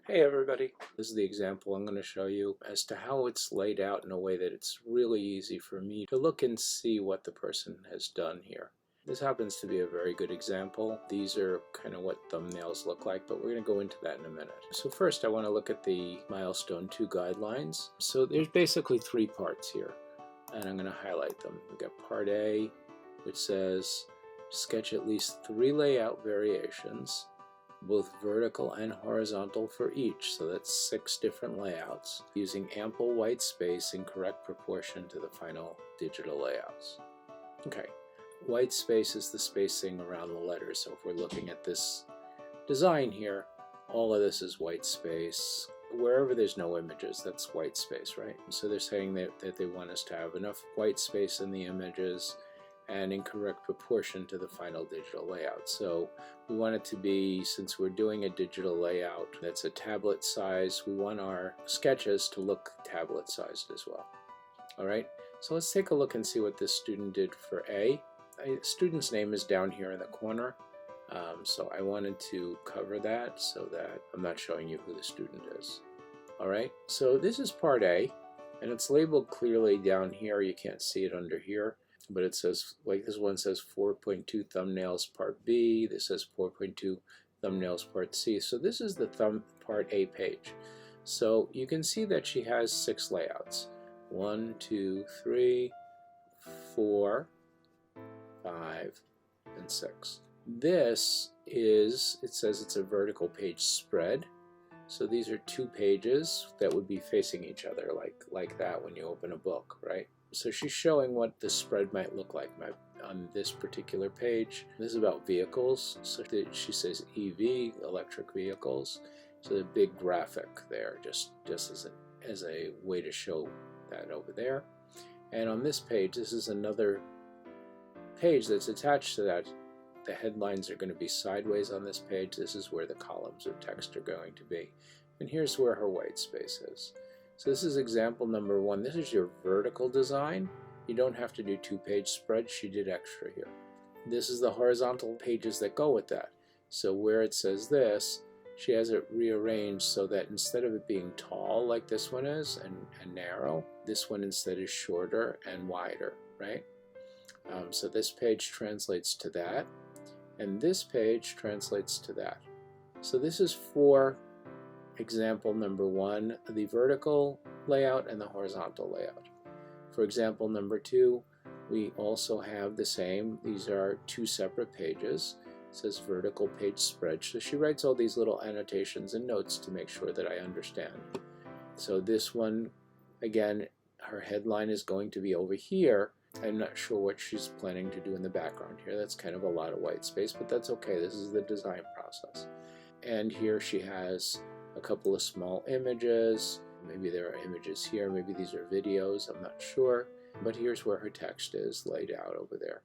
Hey everybody, this is the example I'm going to show you as to how it's laid out in a way that it's really easy for me to look and see what the person has done here. This happens to be a very good example. These are kind of what thumbnails look like, but we're going to go into that in a minute. So first I want to look at the milestone 2 guidelines. So there's basically 3 parts here, and I'm going to highlight them. We've got part A, which says sketch at least 3 layout variations, both vertical and horizontal for each, so that's 6 different layouts, using ample white space in correct proportion to the final digital layouts. Okay, white space is the spacing around the letters, so if we're looking at this design here, all of this is white space. Wherever there's no images, that's white space, right? So they're saying that they want us to have enough white space in the images and in correct proportion to the final digital layout. So we want it to be, since we're doing a digital layout that's a tablet size, we want our sketches to look tablet sized as well. Alright, so let's take a look and see what this student did for A. A student's name is down here in the corner, so I wanted to cover that so that I'm not showing you who the student is. Alright, so this is part A, and it's labeled clearly down here. You can't see it under here, but it says, like this one says 4.2 thumbnails part B, this says 4.2 thumbnails part C. So this is the part A page. So you can see that she has 6 layouts. 1, 2, 3, 4, 5, and 6. This is, it says it's a vertical page spread. So these are 2 pages that would be facing each other like that when you open a book, right? So she's showing what the spread might look like on this particular page. This is about vehicles. So she says EV, electric vehicles. So the big graphic there, just as a way to show that over there. And on this page, this is another page that's attached to that. The headlines are going to be sideways on this page. This is where the columns of text are going to be. And here's where her white space is. So this is example number 1. This is your vertical design. You don't have to do 2-page spreads. She did extra here. This is the horizontal pages that go with that. So where it says this, she has it rearranged so that instead of it being tall like this one is and narrow, this one instead is shorter and wider, right? So this page translates to that, and this page translates to that. So this is for example number 1, the vertical layout and the horizontal layout. For example number 2, we also have the same. These are 2 separate pages. It says vertical page spread. So she writes all these little annotations and notes to make sure that I understand. So this one, again, her headline is going to be over here. I'm not sure what she's planning to do in the background here. That's kind of a lot of white space, but that's okay. This is the design process. And here she has a couple of small images. Maybe there are images here, maybe these are videos, I'm not sure. But here's where her text is laid out over there.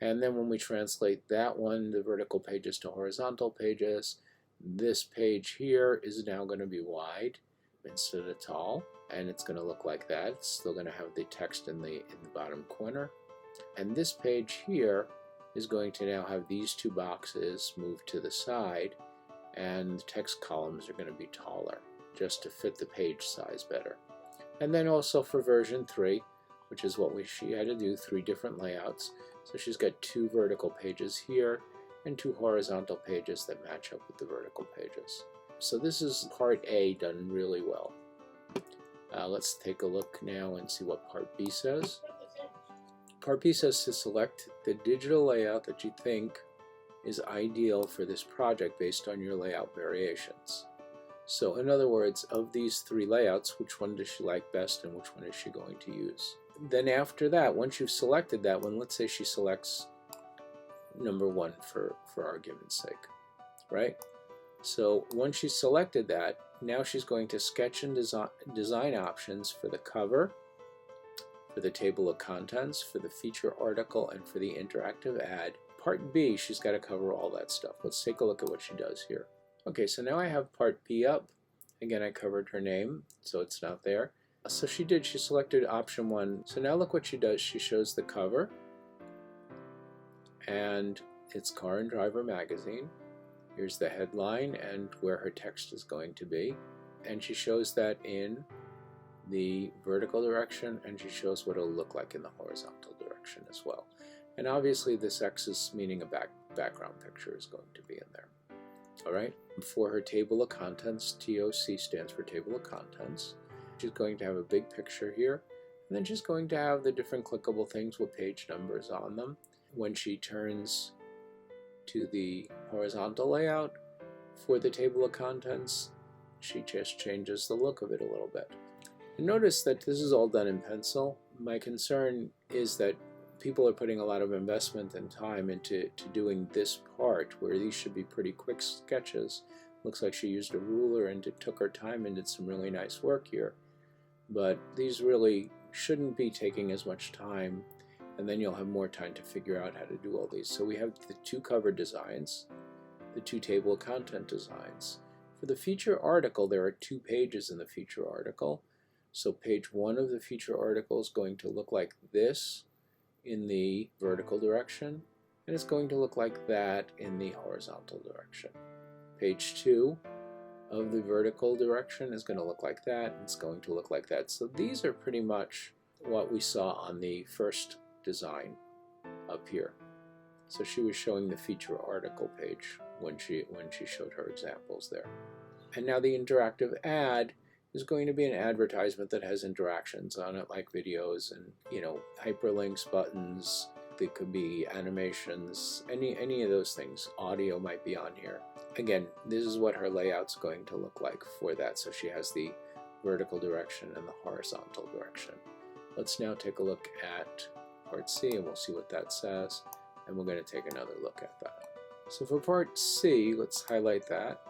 And then when we translate that one, the vertical pages to horizontal pages, this page here is now going to be wide instead of tall, and it's going to look like that. It's still going to have the text in the bottom corner. And this page here is going to now have these 2 boxes moved to the side, and the text columns are going to be taller just to fit the page size better. And then also for version 3, which is what she had to do, 3 different layouts. So she's got 2 vertical pages here and 2 horizontal pages that match up with the vertical pages. So this is part A done really well. Let's take a look now and see what part B says. Part B says to select the digital layout that you think is ideal for this project based on your layout variations. So in other words, of these 3 layouts, which one does she like best and which one is she going to use? Then after that, once you've selected that one, let's say she selects number 1 for argument's sake, right? So once she's selected that, now she's going to sketch and design options for the cover, for the table of contents, for the feature article, and for the interactive ad. Part B, she's got to cover all that stuff. Let's take a look at what she does here. Okay, so now I have part B up. Again, I covered her name, so it's not there. So she selected option 1. So now look what she does. She shows the cover, and it's Car and Driver magazine. Here's the headline and where her text is going to be. And she shows that in the vertical direction, and she shows what it'll look like in the horizontal direction as well. And obviously this X meaning a background picture is going to be in there. All right. For her table of contents, TOC stands for table of contents. She's going to have a big picture here, and then she's going to have the different clickable things with page numbers on them. When she turns to the horizontal layout for the table of contents, she just changes the look of it a little bit. And notice that this is all done in pencil. My concern is that people are putting a lot of investment and time into doing this part, where these should be pretty quick sketches. Looks like she used a ruler and took her time and did some really nice work here. But these really shouldn't be taking as much time, and then you'll have more time to figure out how to do all these. So we have the 2 cover designs, the 2 table of content designs. For the feature article, there are 2 pages in the feature article. So page 1 of the feature article is going to look like this in the vertical direction, and it's going to look like that in the horizontal direction. Page 2 of the vertical direction is going to look like that, and it's going to look like that. So these are pretty much what we saw on the first design up here. So she was showing the feature article page when she showed her examples there. And now the interactive ad is going to be an advertisement that has interactions on it, like videos and, hyperlinks, buttons. There could be animations, any of those things. Audio might be on here. Again, this is what her layout's going to look like for that. So she has the vertical direction and the horizontal direction. Let's now take a look at part C, and we'll see what that says. And we're going to take another look at that. So for part C, let's highlight that.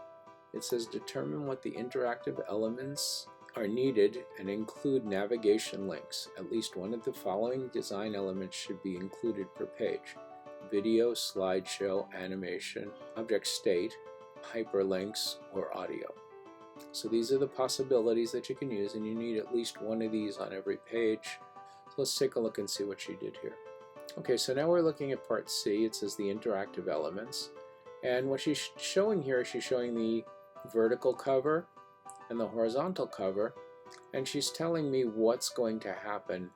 It says determine what the interactive elements are needed and include navigation links. At least one of the following design elements should be included per page: video, slideshow, animation, object state, hyperlinks, or audio. So these are the possibilities that you can use, and you need at least one of these on every page. So let's take a look and see what she did here. Okay, so now we're looking at part C. It says the interactive elements. And what she's showing here is she's showing the vertical cover and the horizontal cover, and she's telling me what's going to happen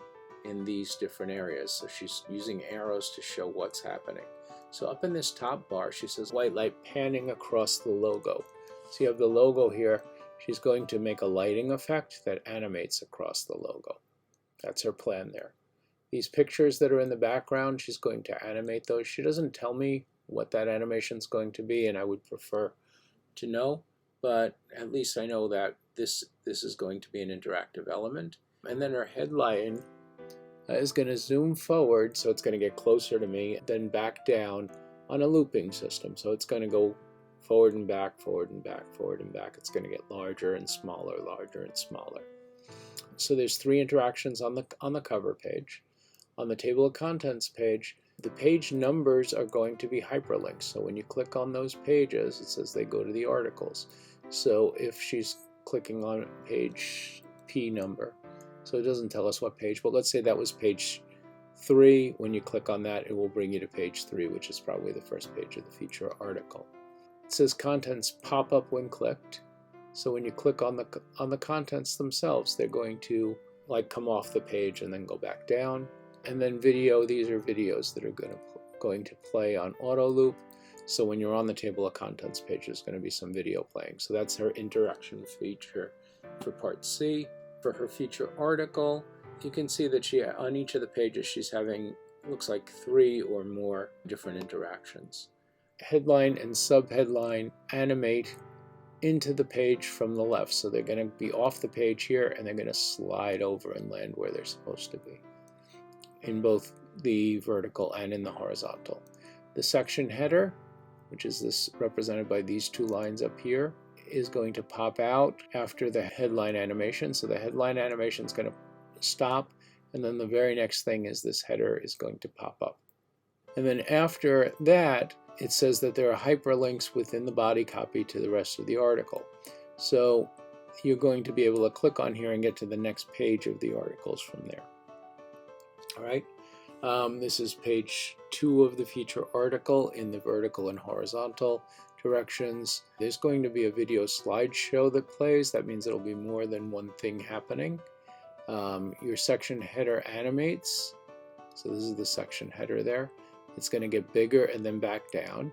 in these different areas. So she's using arrows to show what's happening. So up in this top bar, she says white light panning across the logo. So you have the logo here. She's going to make a lighting effect that animates across the logo. That's her plan there. These pictures that are in the background, she's going to animate those. She doesn't tell me what that animation is going to be, and I would prefer to know, but at least I know that this is going to be an interactive element. And then her headline is going to zoom forward, so it's going to get closer to me, then back down on a looping system. So it's going to go forward and back, forward and back, forward and back. It's going to get larger and smaller, larger and smaller. So there's 3 interactions on the cover page. On the table of contents page, the page numbers are going to be hyperlinks. So when you click on those pages, it says they go to the articles. So if she's clicking on page P number, so it doesn't tell us what page, but let's say that was page 3. When you click on that, it will bring you to page 3, which is probably the first page of the feature article. It says contents pop up when clicked. So when you click on the contents themselves, they're going to come off the page and then go back down. And then video, these are videos that are going to play on auto loop. So when you're on the table of contents page, there's going to be some video playing. So that's her interaction feature for part C. For her feature article, you can see that on each of the pages she's having, looks like 3 or more different interactions. Headline and subheadline animate into the page from the left. So they're going to be off the page here, and they're going to slide over and land where they're supposed to be, in both the vertical and in the horizontal. The section header, which is this represented by these 2 lines up here, is going to pop out after the headline animation. So the headline animation is going to stop, and then the very next thing is this header is going to pop up. And then after that, it says that there are hyperlinks within the body copy to the rest of the article. So you're going to be able to click on here and get to the next page of the articles from there. All right, this is page 2 of the feature article in the vertical and horizontal. directions. There's going to be a video slideshow that plays. That means it'll be more than one thing happening. Your section header animates. So this is the section header there. It's going to get bigger and then back down.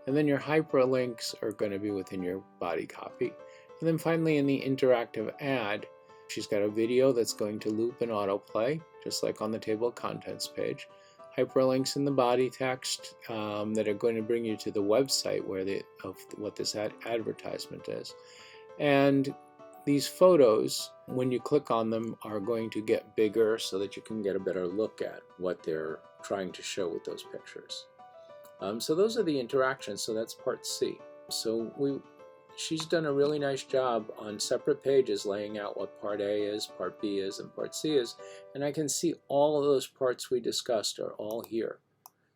And then your hyperlinks are going to be within your body copy. And then finally in the interactive ad, she's got a video that's going to loop and autoplay, just like on the table of contents page. Hyperlinks in the body text that are going to bring you to the website of what this advertisement is. And these photos, when you click on them, are going to get bigger so that you can get a better look at what they're trying to show with those pictures. So those are the interactions, so that's part C. So she's done a really nice job on separate pages laying out what part A is, part B is, and part C is, and I can see all of those parts we discussed are all here.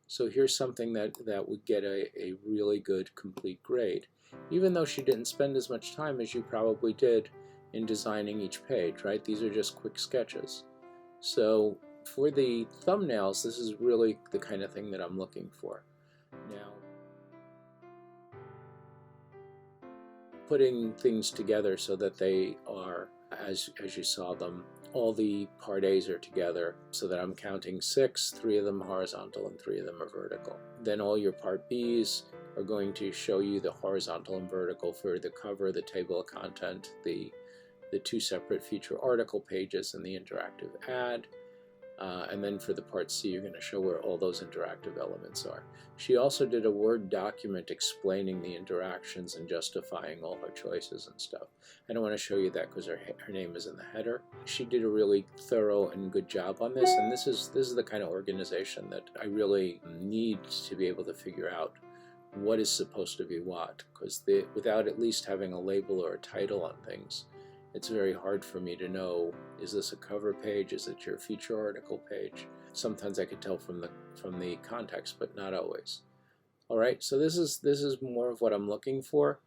So here's something that would get a really good complete grade, even though she didn't spend as much time as you probably did in designing each page, right? These are just quick sketches. So for the thumbnails, this is really the kind of thing that I'm looking for. Now, putting things together so that they are, as you saw them, all the part A's are together, so that I'm counting 6, 3 of them horizontal and 3 of them are vertical. Then all your part B's are going to show you the horizontal and vertical for the cover, the table of content, the 2 separate feature article pages, and the interactive ad. And then for the part C, you're going to show where all those interactive elements are. She also did a Word document explaining the interactions and justifying all her choices and stuff. I don't want to show you that because her name is in the header. She did a really thorough and good job on this, and this is the kind of organization that I really need to be able to figure out what is supposed to be what, because without at least having a label or a title on things, it's very hard for me to know, is this a cover page? Is it your feature article page? Sometimes I could tell from the context, but not always. All right, so this is more of what I'm looking for.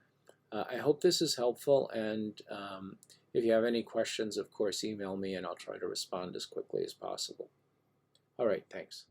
I hope this is helpful, and if you have any questions, of course, email me and I'll try to respond as quickly as possible. All right, thanks.